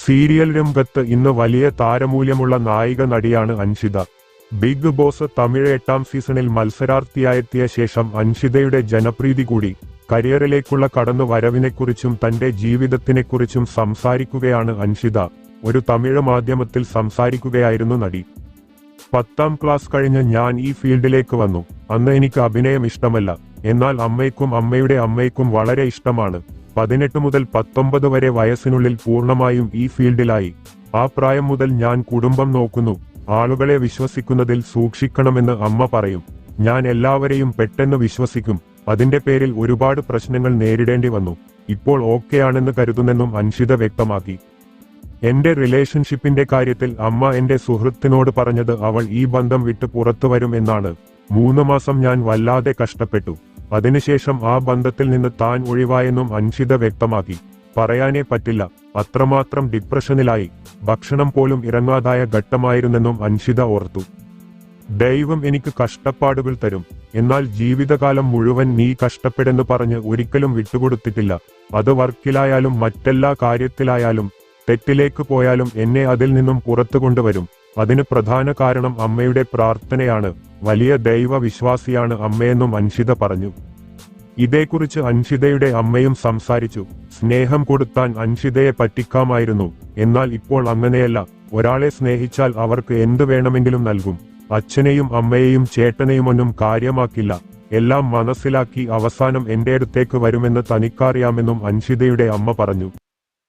Serial രംഗത്ത് ഇന്ന് വലിയ താരമൂല്യമുള്ള നായിക നടിയാണ് അൻഷിത. ബിഗ് ബോസ് തമിഴ് 8ാം സീസണിൽ മത്സരാർത്ഥിയായെത്തിയ ശേഷം അൻഷിതയുടെ ജനപ്രീതി കൂടി. കരിയറിലേക്കുള്ള കടന്നുവരവിനെക്കുറിച്ചും തന്റെ ജീവിതത്തിനെക്കുറിച്ചും സംസാരിക്കുകയാണ് അൻഷിത. ഒരു തമിഴ് മാധ്യമത്തിൽ സംസാരിക്കുകയായിരുന്നു നടി. 10ാം ക്ലാസ് കഴിഞ്ഞ് ഞാൻ ഈ ഫീൽഡിലേക്ക് വന്നു. അന്ന് എനിക്ക് അഭിനയം ഇഷ്ടമല്ല. എന്നാൽ അമ്മയ്ക്കും അമ്മയുടെ അമ്മയ്ക്കും വളരെ ഇഷ്ടമാണ്. 18 മുതൽ 19 വരെ വയസ്സിനുള്ളിൽ പൂർണ്ണമായും ഈ ഫീൽഡിലായി. ആ പ്രായം മുതൽ ഞാൻ കുടുംബം നോക്കുന്നു. ആളുകളെ വിശ്വസിക്കുന്നതിൽ സൂക്ഷിക്കണമെന്ന് അമ്മ പറയും. ഞാൻ എല്ലാവരെയും പെട്ടെന്ന് വിശ്വസിക്കും. അതിന്റെ പേരിൽ ഒരുപാട് പ്രശ്നങ്ങൾ നേരിടേണ്ടി വന്നു. ഇപ്പോൾ ഓക്കെയാണെന്ന് കരുതുന്നെന്നും അൻഷിത വ്യക്തമാക്കി. എന്റെ റിലേഷൻഷിപ്പിന്റെ കാര്യത്തിൽ അമ്മ എന്റെ സുഹൃത്തിനോട് പറഞ്ഞത് അവൾ ഈ ബന്ധം വിട്ട് പുറത്തു വരും എന്നാണ്. 3 മാസം ഞാൻ വല്ലാതെ കഷ്ടപ്പെട്ടു. അതിനുശേഷം ആ ബന്ധത്തിൽ നിന്ന് താൻ ഒഴിവായെന്നും അൻഷിത വ്യക്തമാക്കി. പറയാനേ പറ്റില്ല, അത്രമാത്രം ഡിപ്രഷനിലായി. ഭക്ഷണം പോലും ഇറങ്ങാതായ ഘട്ടമായിരുന്നെന്നും അൻഷിത ഓർത്തു. ദൈവം എനിക്ക് കഷ്ടപ്പാടുകൾ തരും, എന്നാൽ ജീവിതകാലം മുഴുവൻ നീ കഷ്ടപ്പെടുന്നു പറഞ്ഞ് ഒരിക്കലും വിട്ടുകൊടുത്തിട്ടില്ല. അത് വർക്കിലായാലും മറ്റെല്ലാ കാര്യത്തിലായാലും തെറ്റിലേക്ക് പോയാലും എന്നെ അതിൽ നിന്നും പുറത്തു കൊണ്ടുവരും. അതിന് പ്രധാന കാരണം അമ്മയുടെ പ്രാർത്ഥനയാണ്. വലിയ ദൈവ വിശ്വാസിയാണ് അമ്മയെന്നും അൻഷിത പറഞ്ഞു. ഇതേക്കുറിച്ച് അൻഷിതയുടെ അമ്മയും സംസാരിച്ചു. സ്നേഹം കൊടുത്താൻ അൻഷിതയെ പറ്റിക്കാമായിരുന്നു. എന്നാൽ ഇപ്പോൾ അങ്ങനെയല്ല. ഒരാളെ സ്നേഹിച്ചാൽ അവർക്ക് എന്ത് വേണമെങ്കിലും നൽകും. അച്ഛനെയും അമ്മയെയും ചേട്ടനെയുമൊന്നും കാര്യമാക്കില്ല. എല്ലാം മനസ്സിലാക്കി അവസാനം എന്റെ അടുത്തേക്ക് വരുമെന്ന് തനിക്കറിയാമെന്നും അൻഷിതയുടെ അമ്മ പറഞ്ഞു.